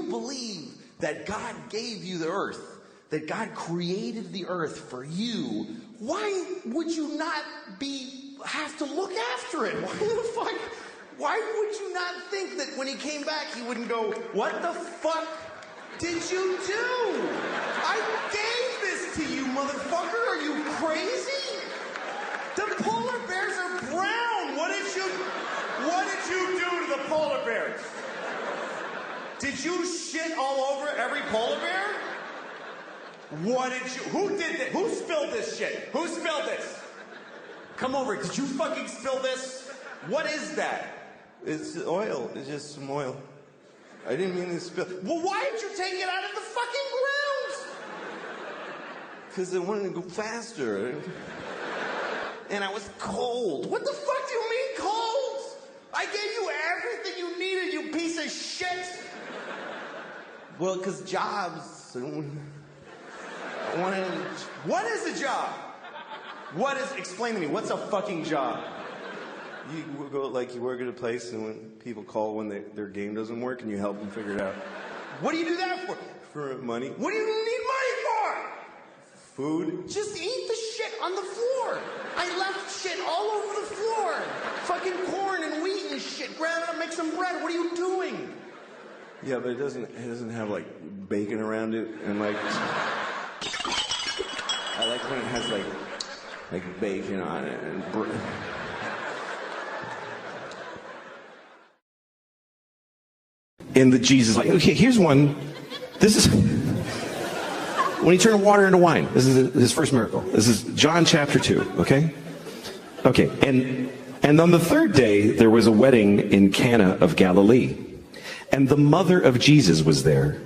you believe that God gave you the earth, that God created the earth for you, why would you not have to look after it? Why would you not think that when he came back, he wouldn't go, what the fuck did you do? I gave this to you, motherfucker. Are you crazy? The polar bears are brown. What did you do to the polar bears? Did you shit all over every polar bear? Who did this? Who spilled this shit? Who spilled this? Come over. Did you fucking spill this? What is that? It's oil. It's just some oil. I didn't mean to spill. Well, why did you take it out of the fucking ground? Because I wanted to go faster. And I was cold. What the fuck do you mean cold? I gave you everything you needed, you piece of shit. Well, because jobs. I wanted. What is a job? Explain to me. What's a fucking job? You work at a place, and when people call when their game doesn't work, and you help them figure it out. What do you do that for? For money. What do you need money for? Food. Just eat the shit on the floor. I left shit all over the floor. Fucking corn and wheat and shit. Grab it up, make some bread. What are you doing? Yeah, but it doesn't have like bacon around it, and like I like when it has like bacon on it and bread. In the Jesus, like, okay, here's one. This is when he turned water into wine. This is his first miracle. This is John chapter 2, okay? Okay, and on the third day, there was a wedding in Cana of Galilee. And the mother of Jesus was there.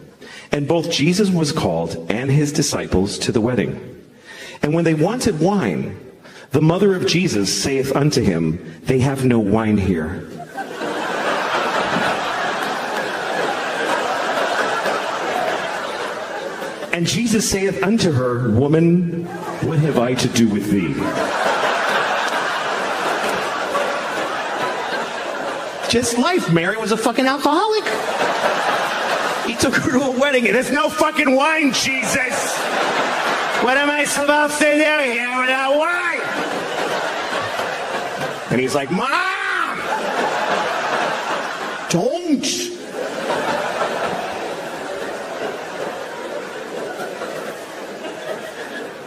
And both Jesus was called and his disciples to the wedding. And when they wanted wine, the mother of Jesus saith unto him, they have no wine here. And Jesus saith unto her, woman, what have I to do with thee? Just life. Mary was a fucking alcoholic. He took her to a wedding and there's no fucking wine, Jesus. What am I supposed to do here without wine? And he's like, Mom! Don't!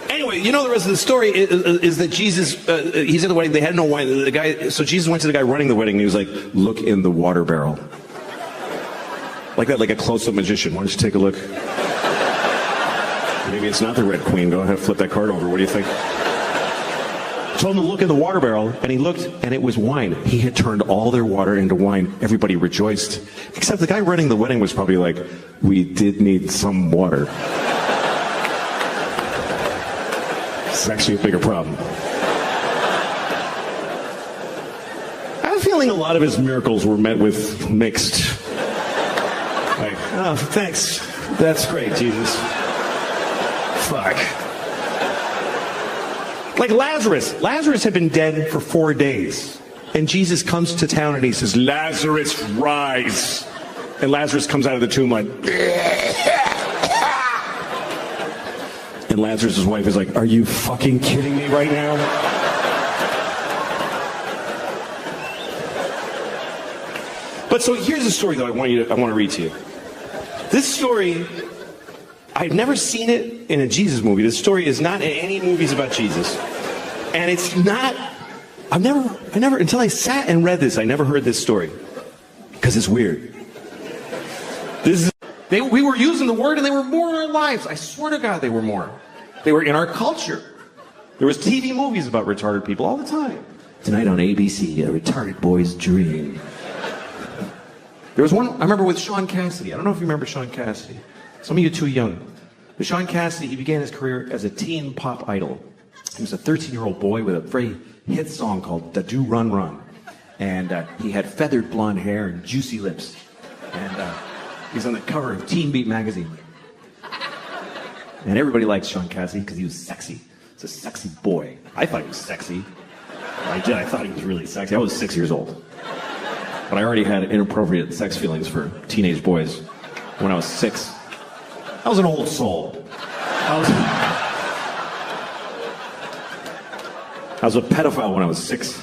Anyway, you know the rest of the story is that Jesus, he's at the wedding, they had no wine. So Jesus went to the guy running the wedding and he was like, look in the water barrel. Like that, like a close-up magician. Why don't you take a look? Maybe it's not the Red Queen. Go ahead, flip that card over. What do you think? Told him to look in the water barrel, and he looked, and it was wine. He had turned all their water into wine. Everybody rejoiced. Except the guy running the wedding was probably like, we did need some water. It's actually a bigger problem. I have a feeling a lot of his miracles were met with mixed. Like, oh, thanks. That's great, Jesus. Fuck. Like Lazarus. Lazarus had been dead for 4 days. And Jesus comes to town and he says, Lazarus, rise. And Lazarus comes out of the tomb like, and Lazarus' wife is like, are you fucking kidding me right now? But so here's a story though I want to read to you. This story, I've never seen it in a Jesus movie. This story is not in any movies about Jesus. And it's not, I never, until I sat and read this, I never heard this story. Because it's weird. We were using the word and they were more in our lives. I swear to God they were more. They were in our culture. There was TV movies about retarded people all the time. Tonight on ABC, a retarded boy's dream. There was one, I remember with Sean Cassidy. I don't know if you remember Sean Cassidy. Some of you are too young. But Sean Cassidy, he began his career as a teen pop idol. He was a 13-year-old boy with a very hit song called Da Do Run Run. And he had feathered blonde hair and juicy lips. And he's on the cover of Teen Beat magazine. And everybody liked Sean Cassidy because he was sexy. He's a sexy boy. I thought he was sexy. I thought he was really sexy. I was 6 years old. But I already had inappropriate sex feelings for teenage boys. when I was 6. I was an old soul. I was a pedophile when I was 6.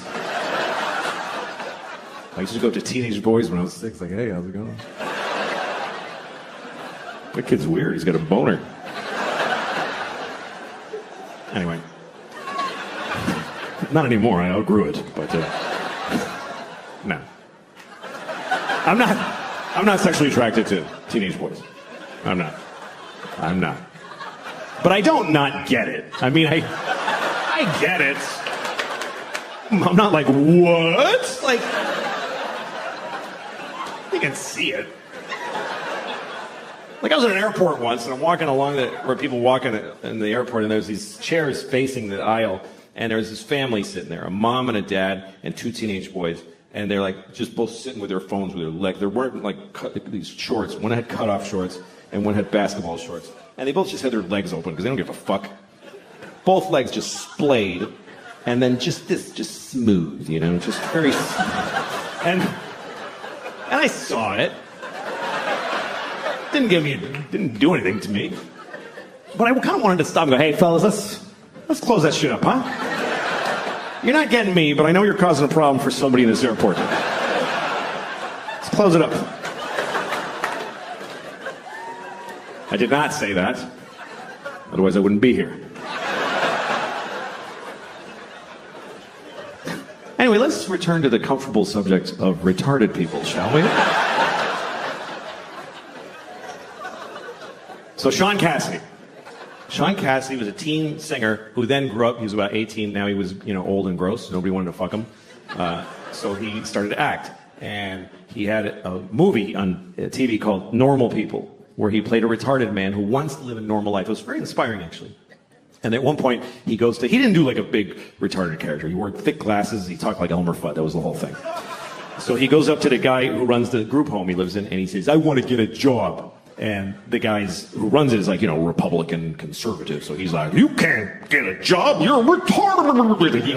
I used to go up to teenage boys when I was 6, like, hey, how's it going? That kid's weird, he's got a boner. Anyway. Not anymore, I outgrew it, but no. I'm not sexually attracted to teenage boys. I'm not. But I don't not get it. I mean, I get it. I'm not like, what? Like, you can see it. Like, I was at an airport once, and I'm walking along where people walk in the airport, and there's these chairs facing the aisle, and there's this family sitting there, a mom and a dad and 2 teenage boys, and they're like just both sitting with their phones with their legs. They're wearing like these shorts. One had cutoff shorts, and one had basketball shorts. And they both just had their legs open because they don't give a fuck. Both legs just splayed, and then just smooth, you know, just very and I saw it. Didn't do anything to me. But I kind of wanted to stop and go, hey fellas, let's close that shit up, huh? You're not getting me, but I know you're causing a problem for somebody in this airport. Let's close it up. I did not say that. Otherwise I wouldn't be here. Anyway, let's return to the comfortable subject of retarded people, shall we? So Sean Cassidy. Sean Cassidy was a teen singer who then grew up. He was about 18. Now he was, old and gross. Nobody wanted to fuck him. So he started to act. And he had a movie on TV called Normal People, where he played a retarded man who wants to live a normal life. It was very inspiring, actually. And at one point, he didn't do like a big retarded character. He wore thick glasses. He talked like Elmer Fudd. That was the whole thing. So he goes up to the guy who runs the group home he lives in, and he says, I want to get a job. And the guys who runs it is like, Republican conservative. So he's like, you can't get a job. You're retarded.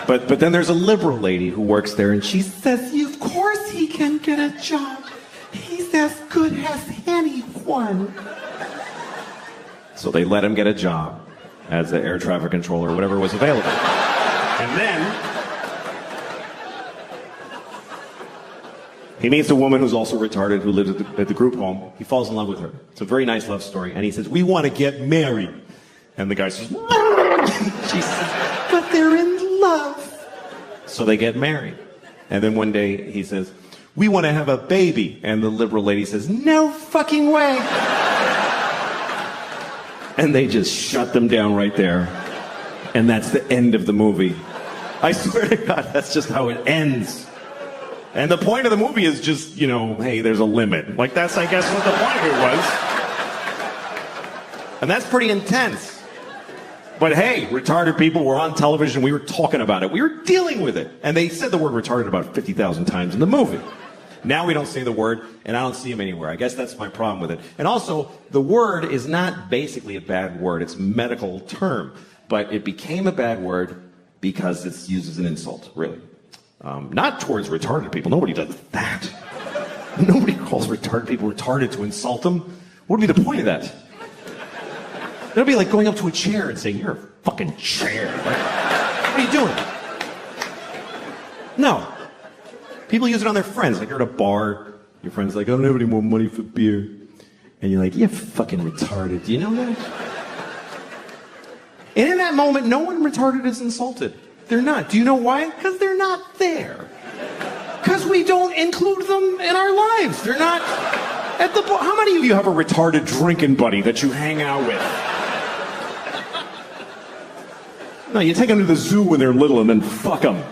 But then there's a liberal lady who works there, and she says, of course he can get a job. He's as good as anyone. So they let him get a job as the air traffic controller or whatever was available. And then he meets a woman who's also retarded who lives at the group home. He falls in love with her. It's a very nice love story. And he says, we want to get married. And the guy says, she says, but they're in love. So they get married. And then one day he says, we want to have a baby. And the liberal lady says, no fucking way. And they just shut them down right there. And that's the end of the movie. I swear to God, that's just how it ends. And the point of the movie is just, hey, there's a limit. Like, that's, I guess, what the point of it was. And that's pretty intense. But hey, retarded people were on television. We were talking about it. We were dealing with it. And they said the word retarded about 50,000 times in the movie. Now we don't say the word, and I don't see them anywhere. I guess that's my problem with it. And also, the word is not basically a bad word. It's a medical term. But it became a bad word because it's used as an insult, really. Not towards retarded people. Nobody does that. Nobody calls retarded people retarded to insult them. What would be the point of that? It would be like going up to a chair and saying, you're a fucking chair. Like, what are you doing? No. People use it on their friends. Like, you're at a bar. Your friend's like, I don't have any more money for beer. And you're like, you're fucking retarded. Do you know that? And in that moment, no one retarded is insulted. They're not. Do you know why? Because they're not there. Because we don't include them in our lives. They're not at the bar. How many of you have a retarded drinking buddy that you hang out with? No, you take them to the zoo when they're little and then fuck them.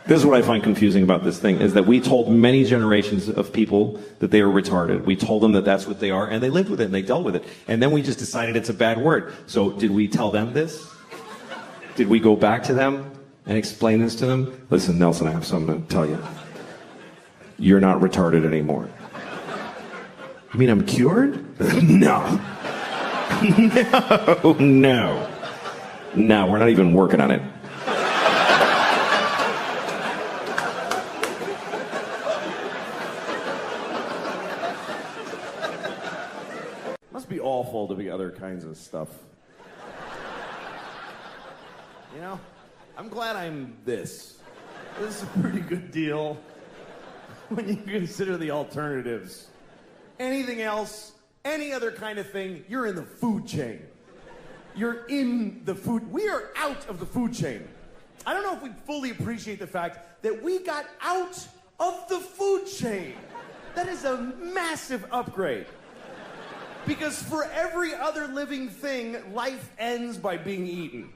This is what I find confusing about this thing, is that we told many generations of people that they were retarded. We told them that that's what they are, and they lived with it, and they dealt with it. And then we just decided it's a bad word. So did we tell them this? Did we go back to them and explain this to them? Listen, Nelson, I have something to tell you. You're not retarded anymore. You mean I'm cured? No. No, we're not even working on it. Must be awful to be other kinds of stuff. You know, I'm glad I'm this. This is a pretty good deal when you consider the alternatives. Anything else, any other kind of thing, you're in the food chain. You're in the food. We are out of the food chain. I don't know if we fully appreciate the fact that we got out of the food chain. That is a massive upgrade. Because for every other living thing, life ends by being eaten.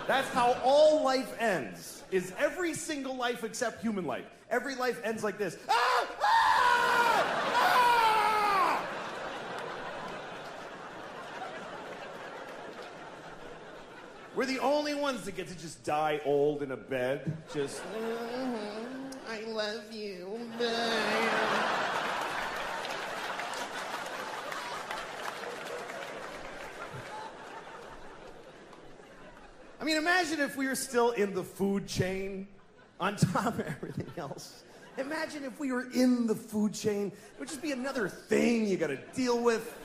That's how all life ends, is every single life except human life. Every life ends like this. Ah! Ah! Ah! We're the only ones that get to just die old in a bed. Just, I love you. Bye. I mean, imagine if we were still in the food chain on top of everything else. Imagine if we were in the food chain. It would just be another thing you gotta deal with.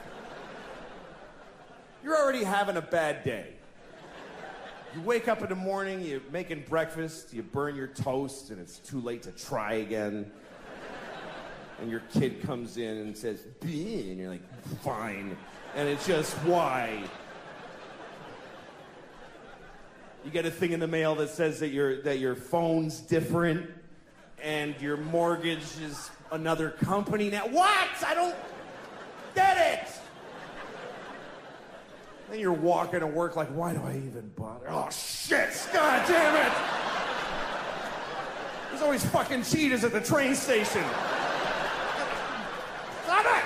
You're already having a bad day. You wake up in the morning, you're making breakfast, you burn your toast, and it's too late to try again. And your kid comes in and says, "Bleh," and you're like, fine. And it's just, why? You get a thing in the mail that says that your phone's different and your mortgage is another company now. What? I don't get it. Then you're walking to work like, why do I even bother? Oh, shit. God damn it. There's always fucking cheetahs at the train station. Stop it.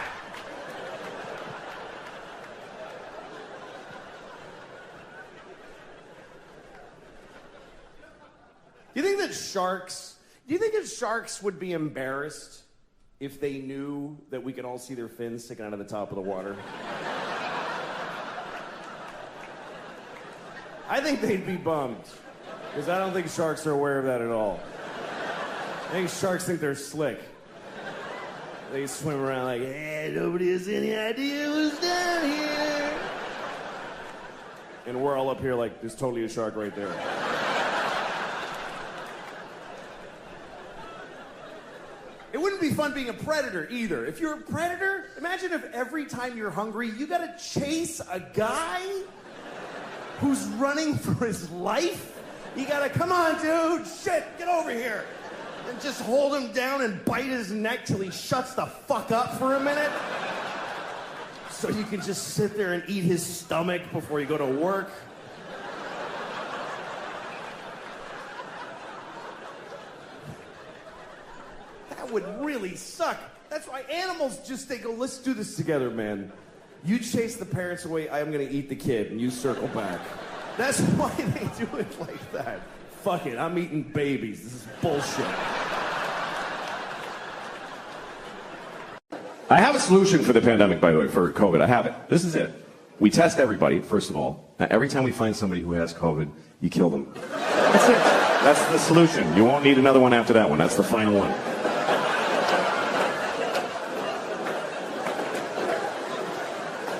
Do you think that sharks would be embarrassed if they knew that we could all see their fins sticking out of the top of the water? I think they'd be bummed, because I don't think sharks are aware of that at all. I think sharks think they're slick. They swim around like, hey, nobody has any idea what's down here. And we're all up here like, there's totally a shark right there. It wouldn't be fun being a predator either. If you're a predator, imagine if every time you're hungry, you gotta chase a guy who's running for his life. You gotta, come on, dude, shit, get over here. And just hold him down and bite his neck till he shuts the fuck up for a minute. So you can just sit there and eat his stomach before you go to work. That would really suck. That's why animals just, they go, let's do this together, man. You chase the parents away, I'm gonna eat the kid, and you circle back. That's why they do it like that. Fuck it, I'm eating babies. This is bullshit. I have a solution for the pandemic, by the way, for COVID. I have it. This is it. We test everybody, first of all. Every time we find somebody who has COVID, you kill them. That's it. That's the solution. You won't need another one after that one. That's the final one.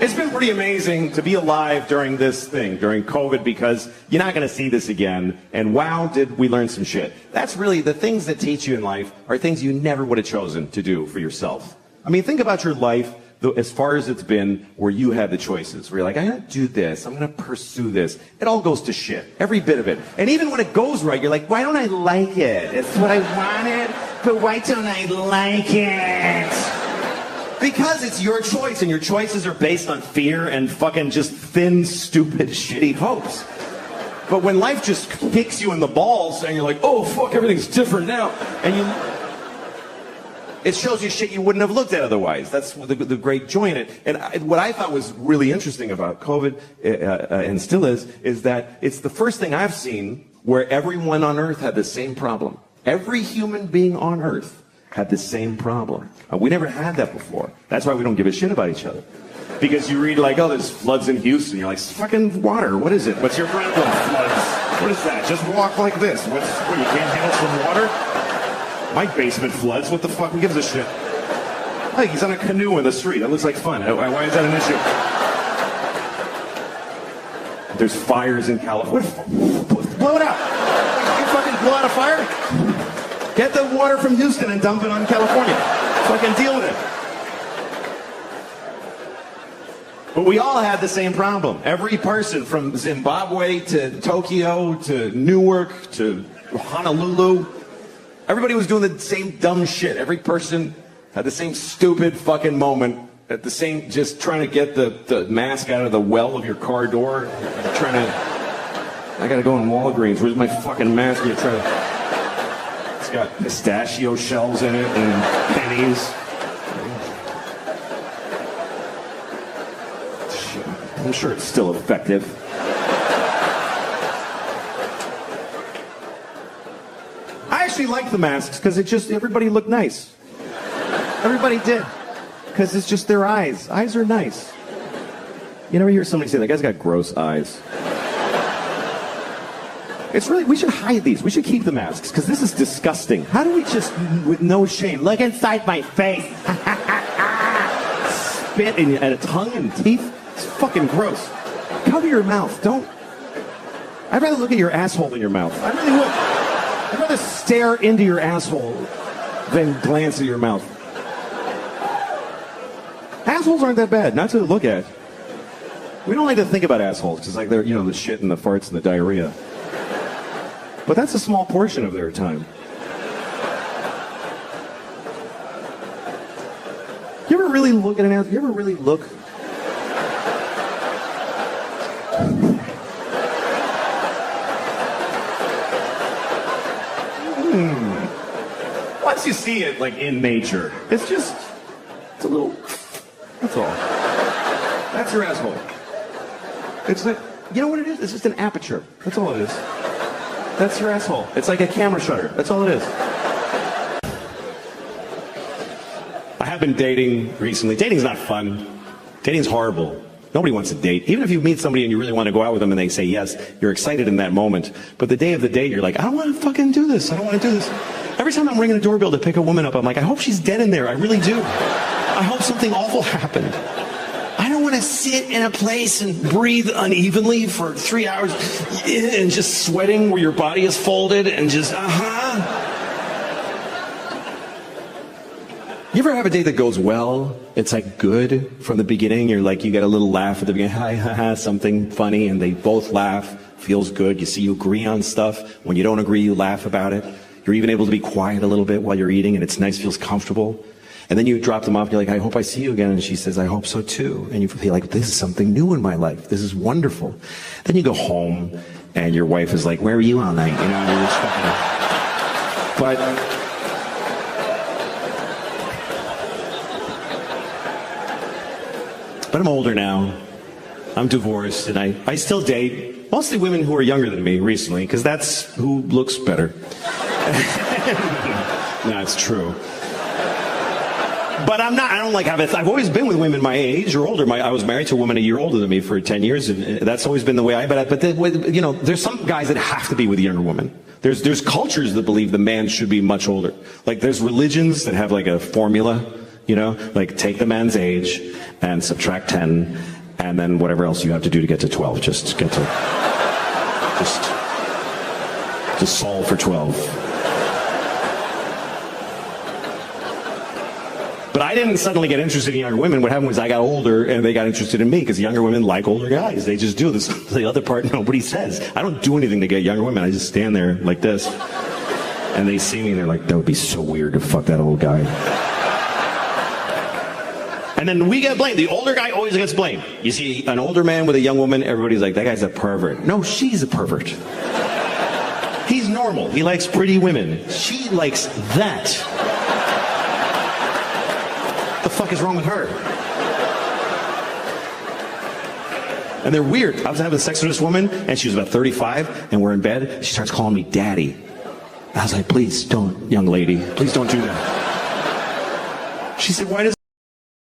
It's been pretty amazing to be alive during this thing, during COVID, because you're not going to see this again. And wow, did we learn some shit. That's really the things that teach you in life are things you never would have chosen to do for yourself. I mean, think about your life as far as it's been where you had the choices. Where you're like, I'm going to do this. I'm going to pursue this. It all goes to shit. Every bit of it. And even when it goes right, you're like, why don't I like it? It's what I wanted, but why don't I like it? Because it's your choice, and your choices are based on fear and fucking just thin, stupid, shitty hopes. But when life just kicks you in the balls and you're like, oh, fuck, everything's different now, and it shows you shit you wouldn't have looked at otherwise. That's the great joy in it. And what I thought was really interesting about COVID, and still is that it's the first thing I've seen where everyone on Earth had the same problem. Every human being on Earth had the same problem. We never had that before. That's why we don't give a shit about each other. Because you read like, oh, there's floods in Houston. You're like, it's fucking water. What is it? What's your problem? Floods. What is that? Just walk like this. What, you can't handle some water? My basement floods. What the fuck? Who gives a shit? Like, he's on a canoe in the street. That looks like fun. Why is that an issue? There's fires in California. Blow it out. You fucking blow out a fire? Get the water from Houston and dump it on California. Fucking deal with it. But we all had the same problem. Every person from Zimbabwe to Tokyo to Newark to Honolulu, everybody was doing the same dumb shit. Every person had the same stupid fucking moment at the same, just trying to get the mask out of the well of your car door. I gotta go in Walgreens. Where's my fucking mask? You're trying to, it's got pistachio shells in it and pennies. I'm sure it's still effective. I actually like the masks because everybody looked nice. Everybody did. Because it's just their eyes. Eyes are nice. You never hear somebody say, that guy's got gross eyes. It's really, we should hide these. We should keep the masks because this is disgusting. How do we just, with no shame, look inside my face? Spit and a tongue and teeth? It's fucking gross. Cover your mouth. Don't. I'd rather look at your asshole than your mouth. I really would. I'd rather stare into your asshole than glance at your mouth. Assholes aren't that bad, not to look at. We don't like to think about assholes because, like, they're, the shit and the farts and the diarrhea. But that's a small portion of their time. You ever really look at an asshole? You ever really look? Once you see it, like, in nature, it's a little, that's all. That's your asshole. It's like, you know what it is? It's just an aperture. That's all it is. That's your asshole. It's like a camera shutter. That's all it is. I have been dating recently. Dating's not fun. Dating's horrible. Nobody wants to date. Even if you meet somebody and you really want to go out with them and they say yes, you're excited in that moment. But the day of the date, you're like, I don't want to fucking do this. I don't want to do this. Every time I'm ringing a doorbell to pick a woman up, I'm like, I hope she's dead in there. I really do. I hope something awful happened. I don't want to sit in a place and breathe unevenly for 3 hours and just sweating where your body is folded and just, You ever have a date that goes well? It's like good from the beginning. You're like, you get a little laugh at the beginning, hi, ha, ha, something funny, and they both laugh. Feels good. You see, you agree on stuff. When you don't agree, you laugh about it. You're even able to be quiet a little bit while you're eating, and it's nice, feels comfortable. And then you drop them off, and you're like, I hope I see you again. And she says, I hope so too. And you feel like, this is something new in my life. This is wonderful. Then you go home, and your wife is like, where were you all night? You know, and you're just fucking... But I'm older now. I'm divorced, and I still date mostly women who are younger than me recently, because that's who looks better. No, it's true. But I don't like I've always been with women my age or older. I was married to a woman a year older than me for 10 years, and that's always been the way there's some guys that have to be with a younger woman. There's cultures that believe the man should be much older. Like, there's religions that have like a formula, like take the man's age and subtract 10, and then whatever else you have to do to get to 12. Just solve for 12. But I didn't suddenly get interested in younger women. What happened was I got older and they got interested in me, because younger women like older guys. They just do this. The other part, nobody says. I don't do anything to get younger women. I just stand there like this. And they see me and they're like, that would be so weird to fuck that old guy. And then we get blamed. The older guy always gets blamed. You see an older man with a young woman, everybody's like, that guy's a pervert. No, she's a pervert. He's normal. He likes pretty women. She likes that. What the fuck is wrong with her? And they're weird. I was having sex with this woman, and she was about 35, and we're in bed. She starts calling me daddy. I was like, please don't, young lady. Please don't do that. She said, why does